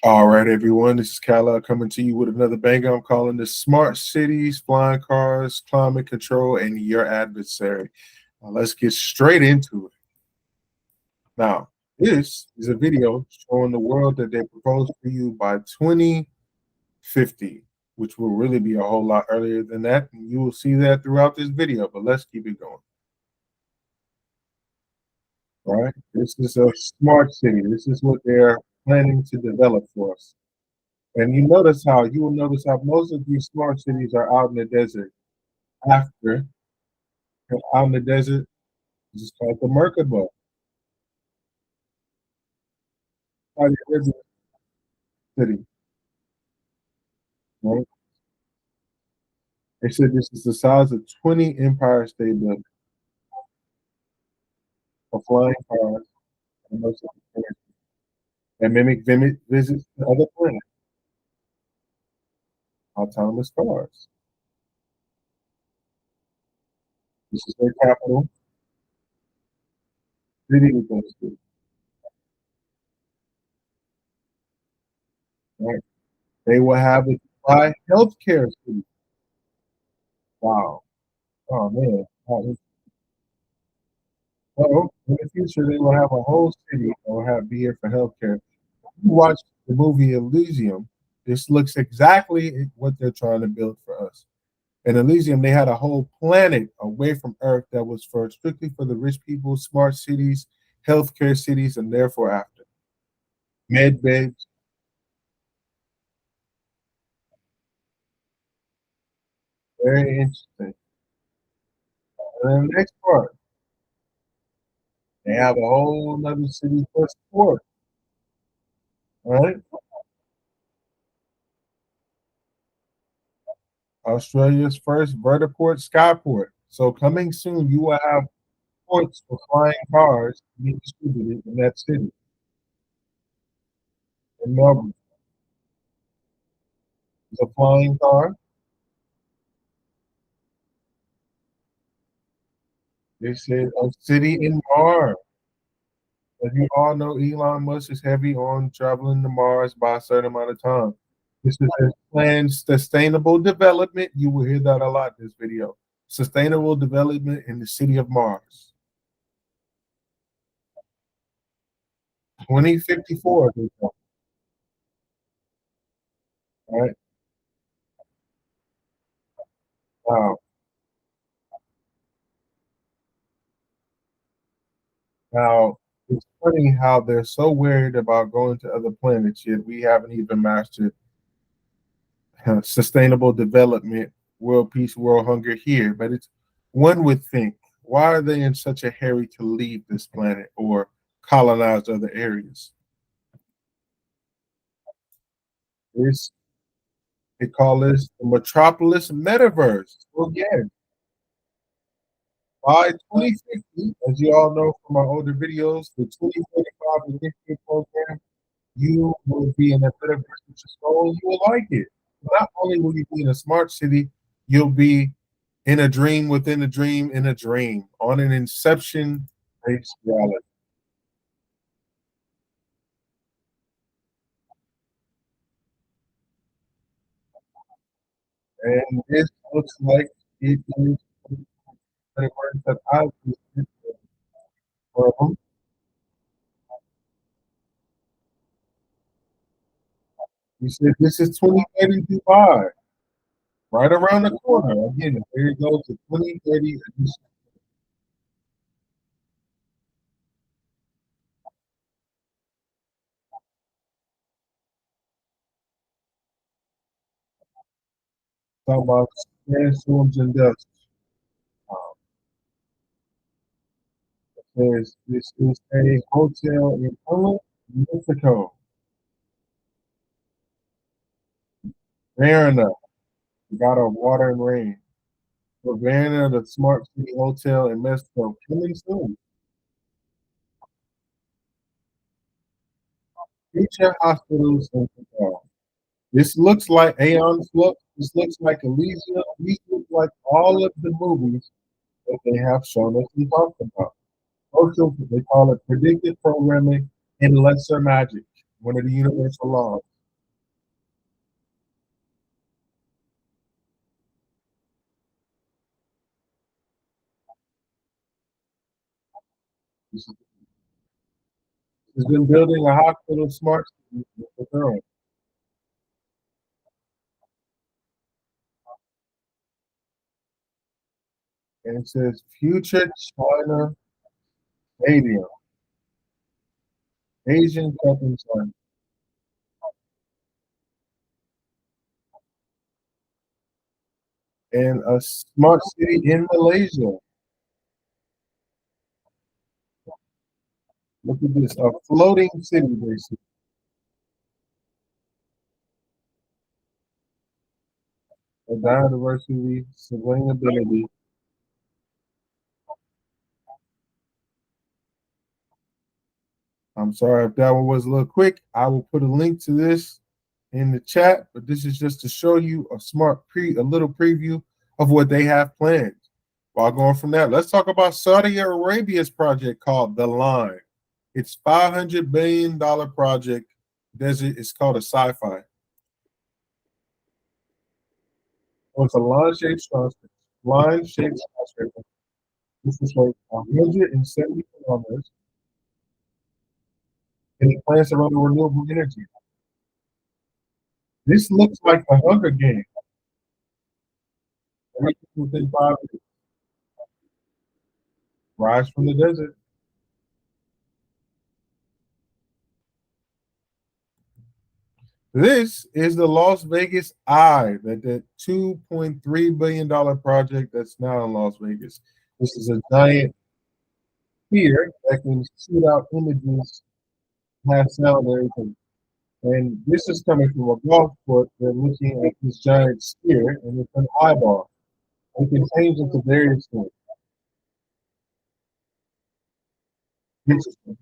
All right, everyone. This is Kala coming to you with another banger. I'm calling this Smart Cities, Flying Cars, Climate Control, and Your Adversary. Now, let's get straight into it. Now, this is a video showing the world that they proposed for you by 2050, which will really be a whole lot earlier than that. And you will see that throughout this video, but let's keep it going. All right. This is a smart city. This is what they're planning to develop for us. And you will notice how most of these smart cities are out in the desert. After out in the desert, this is called the Merkaba, out in the desert city. Right? They said this is the size of 20 Empire State Buildings for flying cars and most of the planets that mimic visits to other planets, autonomous cars. This is their capital city we're going to, right? They will have a fly healthcare city. Wow. Oh man. Well, in the future, they will have a whole city that will be here for healthcare. You watch the movie Elysium, this looks exactly what they're trying to build for us. In Elysium, they had a whole planet away from Earth that was for strictly for the rich people, smart cities, healthcare cities, and therefore after. Med beds, very interesting. And then the next part, they have a whole other city for sport, right? Australia's first vertiport skyport. So coming soon, you will have ports for flying cars being distributed in that city. In Melbourne, it's a flying car. They said a city in Mars. As you all know, Elon Musk is heavy on traveling to Mars by a certain amount of time. This is his planned sustainable development. You will hear that a lot in this video. Sustainable development in the city of Mars. 2054, right? Wow. Now, it's funny how they're so worried about going to other planets, yet we haven't even mastered sustainable development, world peace, world hunger here. But it's one would think, why are they in such a hurry to leave this planet or colonize other areas? This they call this the metropolis metaverse. So yeah, by 2050, as you all know from our older videos, the 2035 initiative program, you will be in a metaverse with your soul. You will like it. Not only will you be in a smart city, you'll be in a dream within a dream in a dream on an inception based reality. And this looks like it is the words that I used for them. You said this is 2030 Dubai, right around the corner. Again, there you go to 2030. Talking about sandstorms and dust. Um, says this is a hotel in Polo, Mexico. Marina, we got our water and rain. Havana, the Smart City Hotel in Mexico, coming soon. Future hospitals in Qatar. This looks like Aeon Flux. This looks like Elysium. These look like all of the movies that they have shown us and talked about. Also, they call it predictive programming and lesser magic, one of the universal laws. This has been building a hospital smart city with the girl. And it says future China stadium, Asian Cup in China, and a smart city in Malaysia. Look at this, a floating city, basically. A biodiversity, sustainability. I'm sorry if that one was a little quick. I will put a link to this in the chat, but this is just to show you a little preview of what they have planned. While going from that, let's talk about Saudi Arabia's project called The Line. It's $500 billion project. It's called a sci-fi. So it's a line-shaped skyscraper. This is like 170 kilometers, and it plans to run on renewable energy. This looks like the Hunger Games. Everything within 5 years. Rise from the desert. This is the Las Vegas Eye, that $2.3 billion project that's now in Las Vegas. This is a giant sphere that can shoot out images, have sound, and everything. And this is coming from a golf court. They're looking at this giant sphere, and it's an eyeball. It can change into various things. Interesting.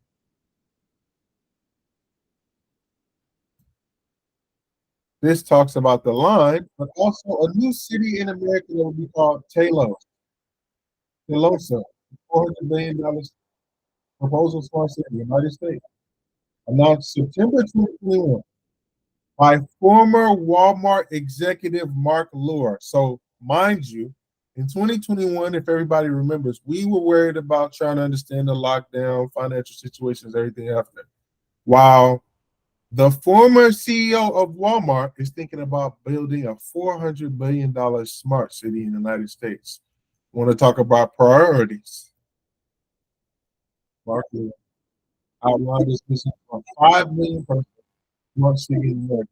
This talks about the line, but also a new city in America that will be called Telosa, $400 billion proposal smart city, United States. Announced September 2021 by former Walmart executive Mark Lure. So, mind you, in 2021, if everybody remembers, we were worried about trying to understand the lockdown, financial situations, everything after. While the former CEO of Walmart is thinking about building a $400 billion smart city in the United States. Want to talk about priorities? Mark Lure outlined this vision for 5 million person smart city in America.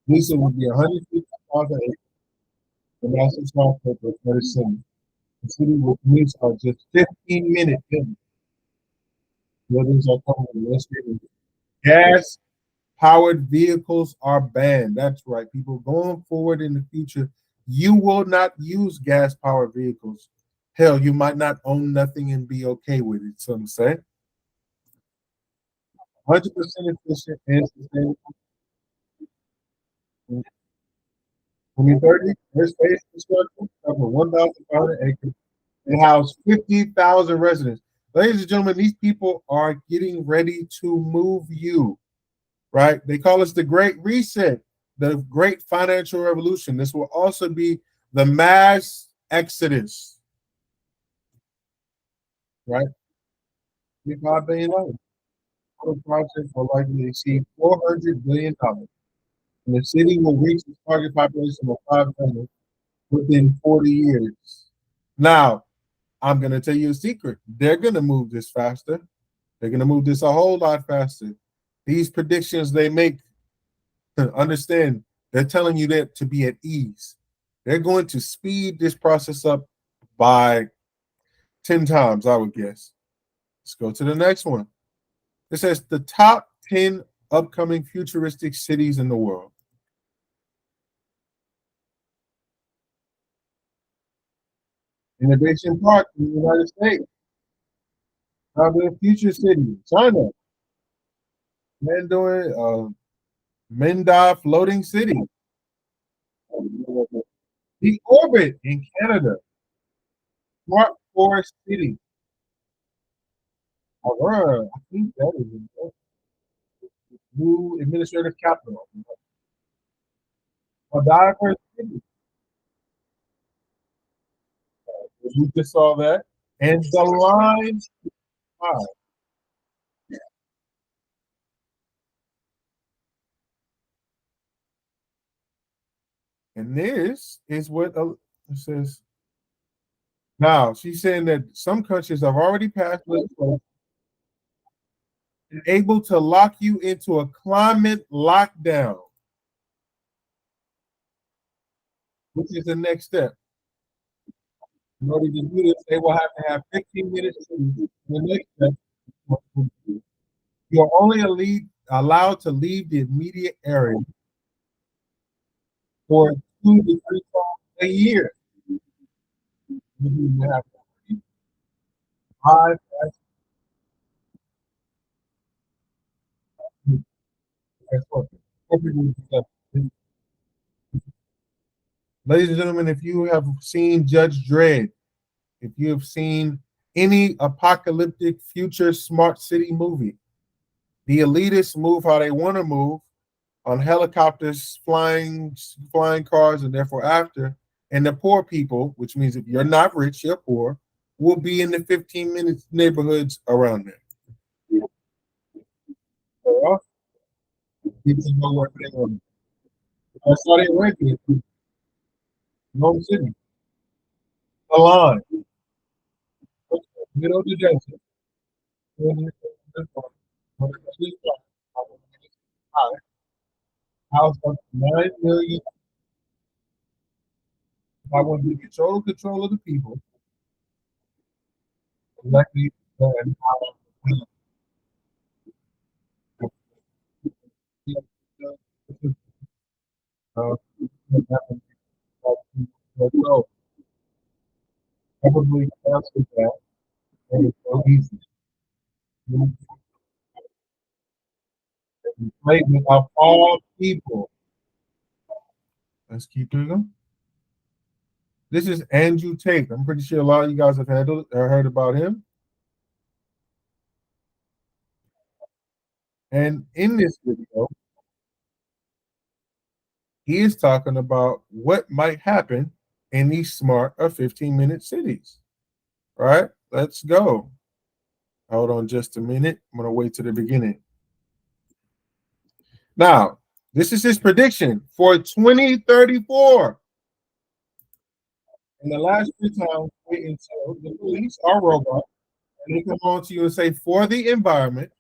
Lisa would be 150,000 acres, the massive skyscraper for the city. The city will commutes are just 15-minute buildings. Buildings are coming with less gas powered vehicles are banned. That's right, people. Going forward in the future, you will not use gas powered vehicles. Hell, you might not own nothing and be okay with it. Some say 100% efficient and sustainable. 2030, first phase construction cover 1,500 acres and house 50,000 residents. Ladies and gentlemen, these people are getting ready to move you, right? They call us the Great Reset, the Great Financial Revolution. This will also be the mass exodus, right? $5 billion. Total project will likely exceed $400 billion. And the city will reach its target population of 5 million within 40 years. Now, I'm going to tell you a secret. They're going to move this faster. They're going to move this a whole lot faster. These predictions they make, understand, they're telling you that to be at ease. They're going to speed this process up by 10 times, I would guess. Let's go to the next one. It says the top 10 upcoming futuristic cities in the world. Innovation Park in the United States. Now the future city, China. Mandarin, Menda Floating City. The Orbit in Canada. Smart Forest City. Aurora, I think that is a new administrative capital. A diverse city. We just saw that. And the line 5. And this is what it says. Now, she's saying that some countries have already passed legislation able to lock you into a climate lockdown, which is the next step. In order to do this, they will have to have 15 minutes to the next step. You're only allowed to leave the immediate area for 2 to 3 times a year. You have five. Ladies and gentlemen, if you have seen Judge Dredd, if you have seen any apocalyptic future smart city movie, the elitists move how they want to move on helicopters, flying cars, and therefore after. And the poor people, which means if you're not rich, you're poor, will be in the 15 minutes neighborhoods around there. So, people know where they want. That's how they rank it. No city. Milan, middle of the desert. House of 9 million. If I want to get control of the people, let me and uh, so probably answer that and it's so easy. Enslavement of all people. Let's keep it going. This is Andrew Tate. I'm pretty sure a lot of you guys have heard about him. And in this video, he is talking about what might happen in these smart or 15-minute cities. All right, let's go. Hold on just a minute. I'm going to wait to the beginning. Now, this is his prediction for 2034. In the last 3 times, wait until the police are robots and they come on to you and say, for the environment,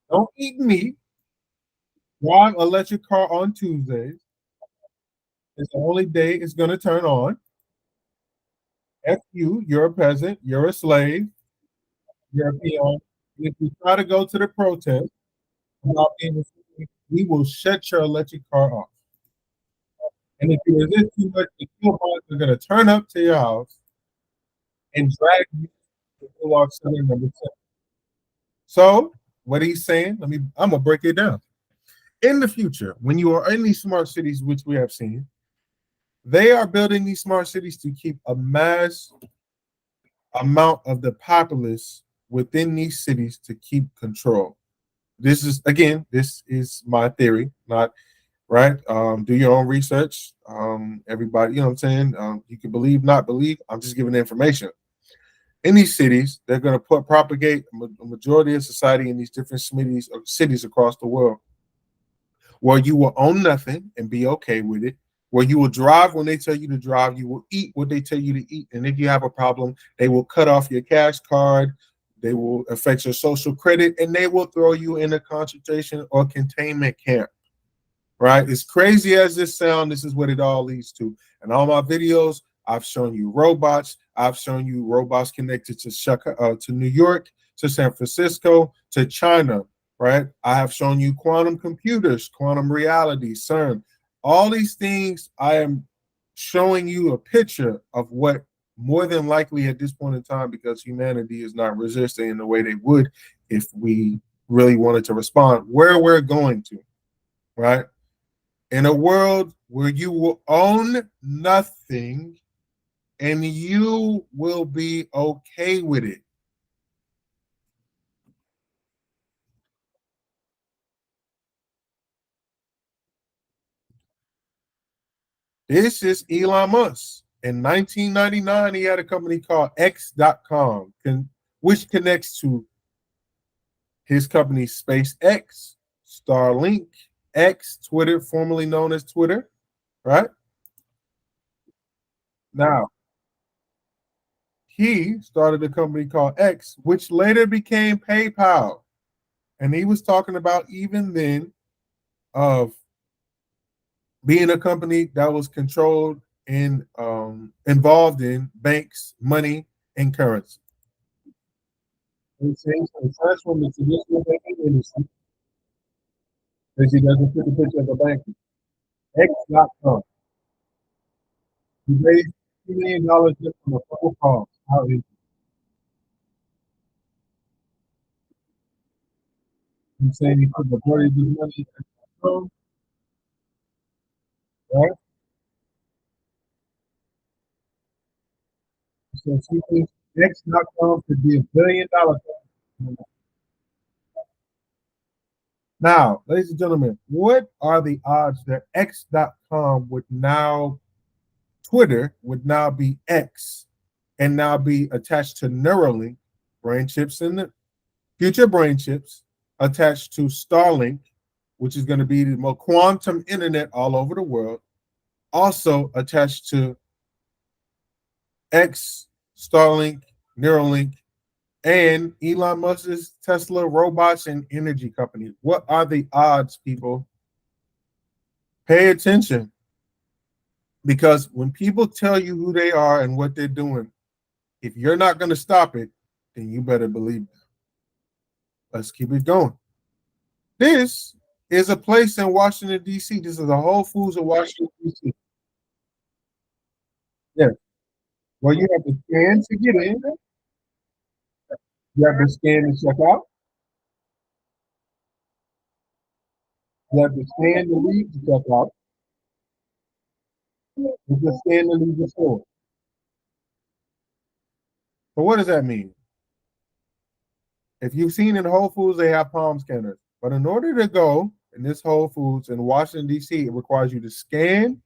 don't eat meat, drive an electric car on Tuesdays. It's the only day it's going to turn on. F you, you're a peasant, you're a slave, you're a peon. If you try to go to the protest without being, we will shut your electric car off. And if you resist too much, the kill bots are going to turn up to your house and drag you to pull off center number 10. So, what he's saying, I'm going to break it down. In the future, when you are in these smart cities, which we have seen, they are building these smart cities to keep a mass amount of the populace within these cities to keep control. This is my theory, not right. Do your own research. Everybody, you know what I'm saying? You can believe, not believe. I'm just giving the information. In these cities, they're going to propagate a majority of society in these different cities across the world, where you will own nothing and be okay with it, where you will drive when they tell you to drive, you will eat what they tell you to eat. And if you have a problem, they will cut off your cash card, they will affect your social credit, and they will throw you in a concentration or containment camp. Right? As crazy as this sounds, this is what it all leads to. And all my videos, I've shown you robots. I've shown you robots connected to New York, to San Francisco, to China. Right? I have shown you quantum computers, quantum reality, CERN. All these things, I am showing you a picture of what more than likely at this point in time, because humanity is not resisting in the way they would if we really wanted to respond, where we're going to. Right? In a world where you will own nothing and you will be okay with it. This is Elon Musk. In 1999, he had a company called X.com, which connects to his company SpaceX, Starlink, X, Twitter, formerly known as Twitter, right? Now, he started a company called X, which later became PayPal. And he was talking about even then of being a company that was controlled and involved in banks, money, and currency. It's transformed the traditional banking industry because he doesn't put the picture of the bank. X.com. He raised $2 million just from a phone call. How is he saying he put the majority of his money in X.com, right? So she thinks X.com could be $1 billion. Now, ladies and gentlemen, what are the odds that X.com would now, Twitter would now be X and now be attached to Neuralink brain chips in the future brain chips attached to Starlink, which is going to be the more quantum internet all over the world, also attached to X, Starlink, Neuralink, and Elon Musk's Tesla robots and energy company. What are the odds, people? Pay attention, because when people tell you who they are and what they're doing, if you're not going to stop it, then you better believe it. Let's keep it going. This is a place in Washington, D.C. This is a Whole Foods in Washington, D.C. Yes. Well, you have to scan to get in. You have to scan to check out. You have to scan to leave to check out. You can scan to leave the store. So what does that mean? If you've seen in Whole Foods, they have palm scanners. But in order to go in this Whole Foods in Washington, D.C., it requires you to scan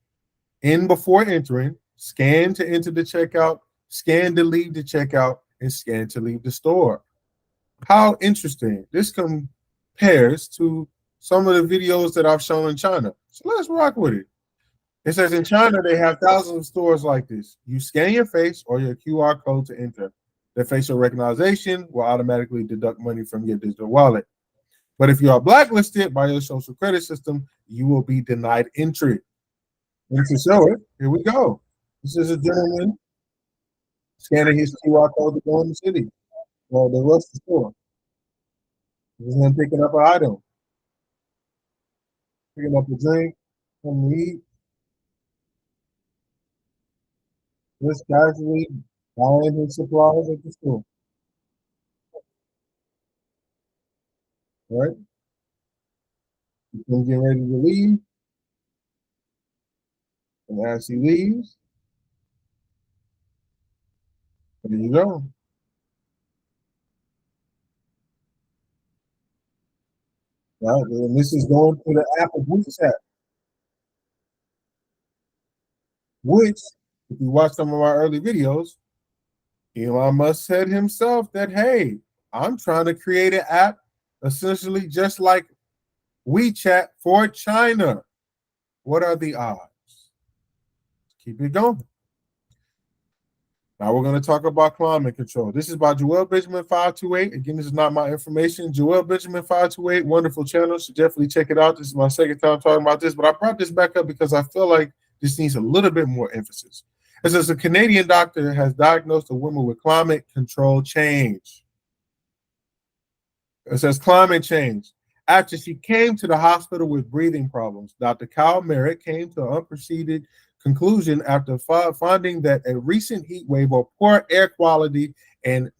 in before entering, scan to enter the checkout, scan to leave the checkout, and scan to leave the store. How interesting. This compares to some of the videos that I've shown in China. So let's rock with it. It says in China, they have thousands of stores like this. You scan your face or your QR code to enter. The facial recognition will automatically deduct money from your digital wallet. But if you are blacklisted by your social credit system, you will be denied entry. And to show it, here we go. This is a gentleman scanning his QR code to go in the city. Well, the rest of the store. He's him picking up an item, picking up a drink, something to eat, just casually buying his supplies at the store. Right? He's gonna get ready to leave. And as he leaves, there you go. Right? And this is going to the app of WeChat, which, if you watch some of our early videos, Elon Musk said himself that, hey, I'm trying to create an app essentially just like WeChat for China. What are the odds? Keep it going. Now we're going to talk about climate control. This is by Joel Benjamin 528. Again, this is not my information. Joel Benjamin 528, wonderful channel. So definitely check it out. This is my second time talking about this, but I brought this back up because I feel like this needs a little bit more emphasis. It says a Canadian doctor has diagnosed a woman with climate control change. It says climate change. After she came to the hospital with breathing problems, Dr. Kyle Merritt came to an unprecedented conclusion after finding that a recent heat wave of poor air quality in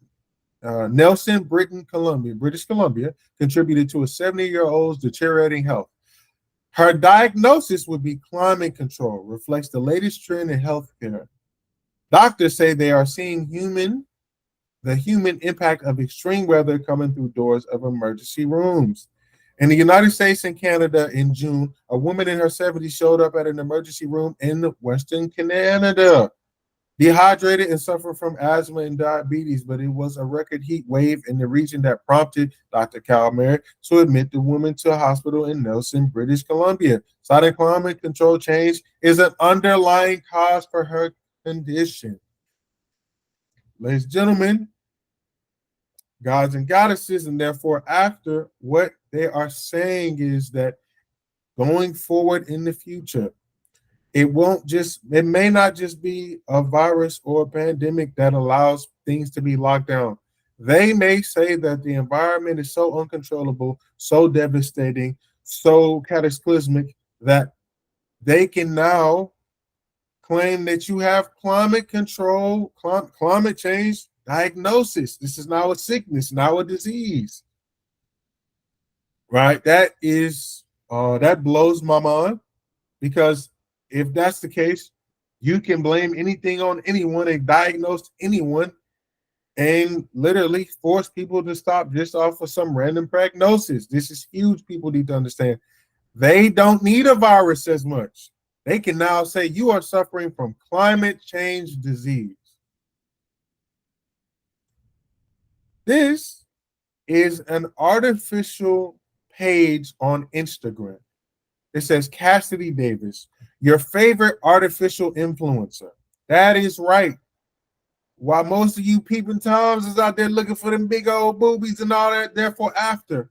Nelson, British Columbia, contributed to a 70-year-old's deteriorating health. Her diagnosis would be climate control, reflects the latest trend in healthcare. Doctors say they are seeing the human impact of extreme weather coming through doors of emergency rooms. In the United States and Canada in June, a woman in her 70s showed up at an emergency room in Western Canada, dehydrated and suffering from asthma and diabetes, but it was a record heat wave in the region that prompted Dr. Cal Merritt to admit the woman to a hospital in Nelson, British Columbia. Citing climate control change is an underlying cause for her condition. Ladies and gentlemen, gods and goddesses, and therefore after, what they are saying is that going forward in the future, it may not just be a virus or a pandemic that allows things to be locked down. They may say that the environment is so uncontrollable, so devastating, so cataclysmic that they can now claim that you have climate control, climate change diagnosis. This is now a sickness, now a disease, right? That blows my mind because if that's the case, you can blame anything on anyone and diagnose anyone and literally force people to stop just off of some random prognosis. This is huge. People need to understand they don't need a virus as much. They can now say you are suffering from climate change disease. This is an artificial page on Instagram. It says Cassidy Davis, your favorite artificial influencer. That is right. While most of you peeping toms is out there looking for them big old boobies and all that, therefore after,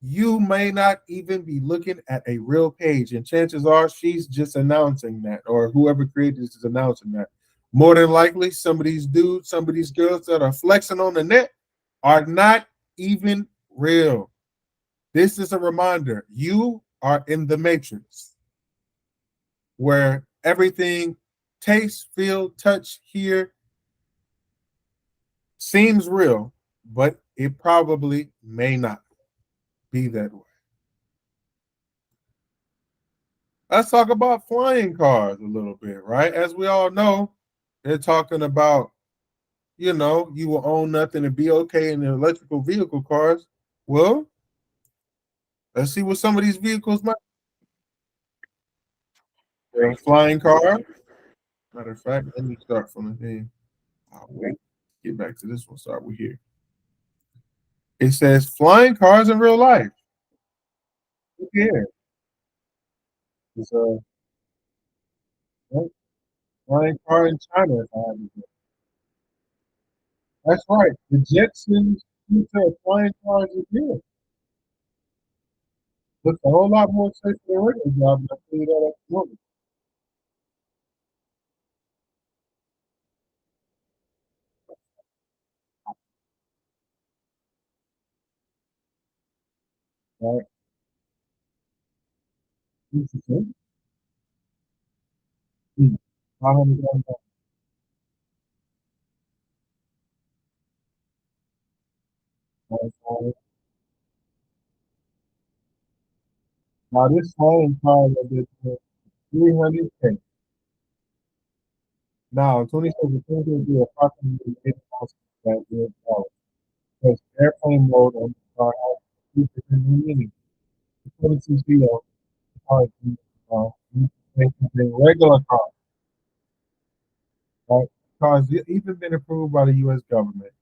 you may not even be looking at a real page. And chances are she's just announcing that, or whoever created this is announcing that. More than likely, some of these dudes, some of these girls that are flexing on the net are not even real. This is a reminder you are in the matrix where everything taste, feel, touch, hear seems real, but it probably may not be that way. Let's talk about flying cars a little bit, right? As we all know, they're talking about, you will own nothing and be okay in the electrical vehicle cars. Well, let's see what some of these vehicles might be. A flying car. Matter of fact, let me start from the thing. I'll wait. Get back to this one. Start with here. It says flying cars in real life. Look here. It's a flying car in China. That's right. The Jetsons future of flying cars is here. Looks a whole lot more safe than a regular job. I'll tell you that at the moment. Right? Interesting. Hmm. 500 dollars. Now this flying car is 300K. Now, 2017 will be approximately 8,000 that US dollars. Because airplane mode on the car has two different meanings. The 22 of the car is a regular car, right? Cars even been approved by the U.S. government.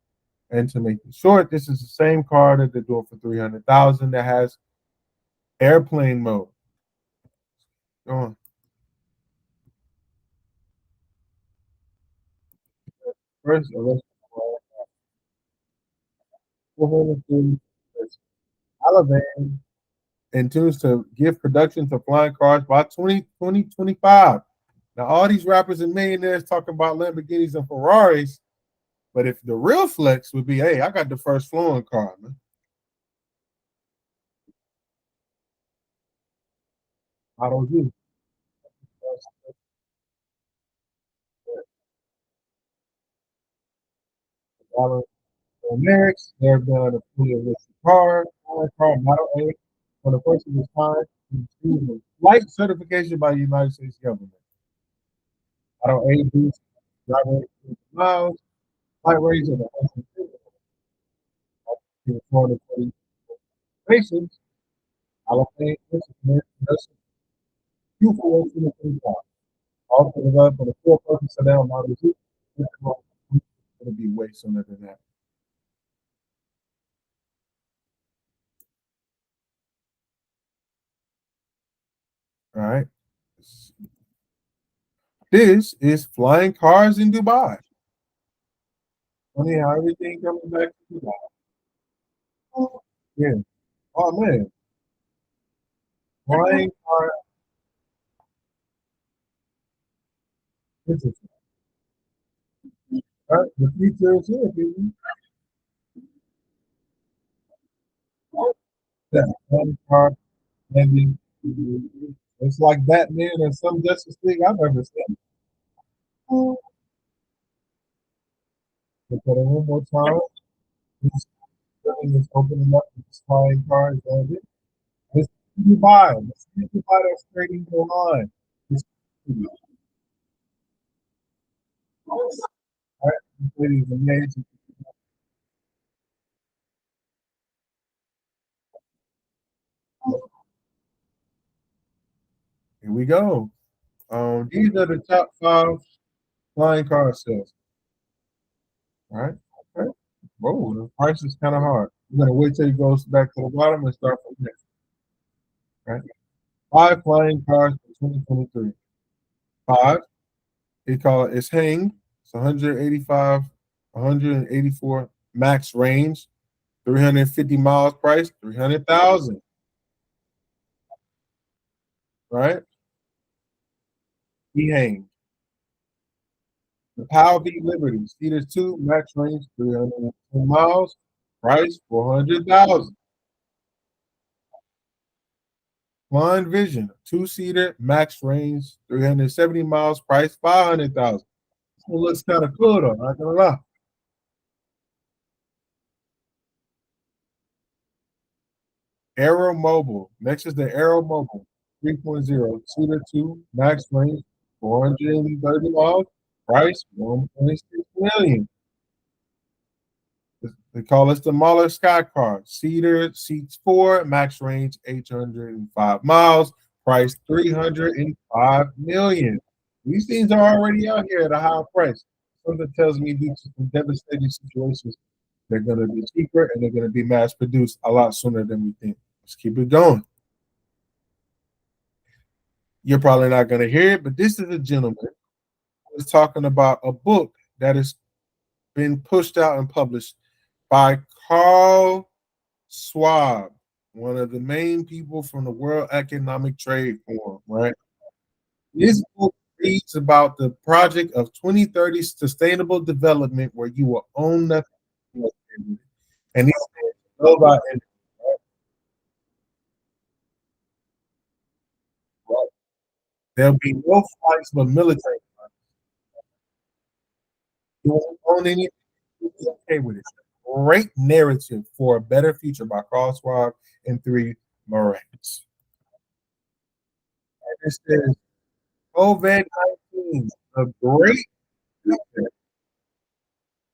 And to make it short, this is the same car that they're doing for 300,000 that has airplane mode. Go on. First, let's 430 Taliban intends to give production to flying cars by 2025. Now, all these rappers and millionaires talking about Lamborghinis and Ferraris, but if the real flex would be, hey, I got the first flying car, man. I don't do lyrics. They're going to fully electric flying car, Model A, for the first of its kind, receiving flight certification by the United States government. Model A boosts driver miles, flight range of 140 stations. Alabama, fuel for 2025. Also developed for the full purpose of now Model T. It's going to be way sooner than that. All right. This is flying cars in Dubai. Funny how everything comes back to Dubai. Yeah. Oh man, flying car. Interesting. Right? The future is here, people. That flying car landing. It's like Batman or some Justice League I've ever seen. Look at it one more time. This building is opening up with this flying cars landing. This is Dubai. This is Dubai that's trading the line. This right? This lady is amazing. Here we go. These are the top five flying car sales. All right. Okay. Whoa, the price is kind of hard. We're gonna wait till it goes back to the bottom and start from there. Right. Five flying cars for 2023. Five. They call it. It's Hang. It's 185, 184 max range, 350 miles price, 300,000. Right. He Hang. The Power V Liberty. Cedars 2 max range, 310 miles, price 400,000. Flying Vision, two-seater, max range, 370 miles, price 500,000. It looks kind of cool though, not gonna lie. Aero Mobile. Next is the Aero Mobile 3.0, seater 2, max range, 430 miles, price 1.6 million. They call this the Mahler Sky Car. Cedar seats 4, max range 805 miles, price 305 million. These things are already out here at a high price. Something tells me due to some devastating situations, they're going to be cheaper and they're going to be mass produced a lot sooner than we think. Let's keep it going. You're probably not going to hear it, but this is a gentleman who's talking about a book that has been pushed out and published by Carl Schwab, one of the main people from the World Economic Trade Forum, right? This book reads about the project of 2030 sustainable development where you will own nothing. And he's go by right? There'll be no flights but military. You won't own anything. You'll be okay with it. Great narrative for a better future by Carl Schwab and three Morans. And it says COVID-19, a great future.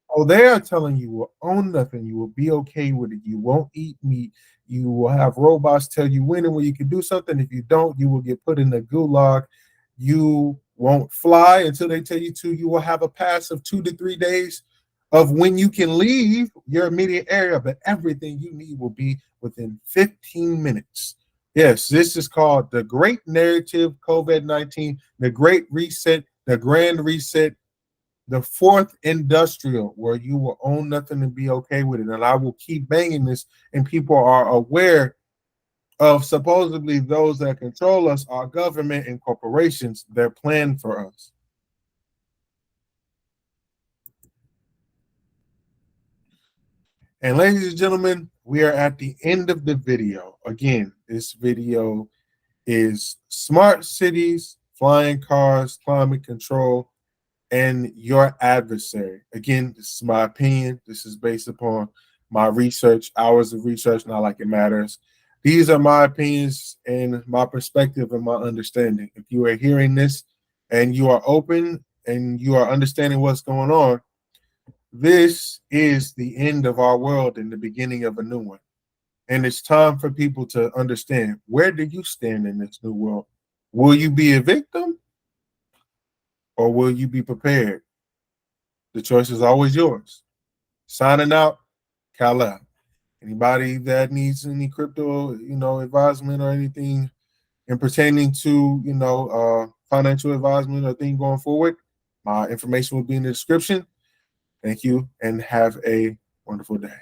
Oh, they are telling you will own nothing. You will be okay with it. You won't eat meat. You will have robots tell you when and where you can do something. If you don't, you will get put in the gulag. You won't fly until they tell you to. You will have a pass of 2 to 3 days of when you can leave your immediate area, but everything you need will be within 15 minutes. Yes, this is called the Great Narrative COVID-19, the Great Reset, the Grand Reset, the fourth industrial, where you will own nothing and be okay with it. And I will keep banging this, and people are aware of supposedly those that control us, our government and corporations, their plan for us. And ladies and gentlemen, we are at the end of the video. Again, this video is smart cities, flying cars, climate control, and your adversary. Again, this is my opinion. This is based upon my research, hours of research, not like it matters. These are my opinions and my perspective and my understanding. If you are hearing this and you are open and you are understanding what's going on, this is the end of our world and the beginning of a new one. And it's time for people to understand, where do you stand in this new world? Will you be a victim or will you be prepared? The choice is always yours. Signing out, Kala. Anybody that needs any crypto, advisement or anything in pertaining to, financial advisement or thing going forward, my information will be in the description. Thank you and have a wonderful day.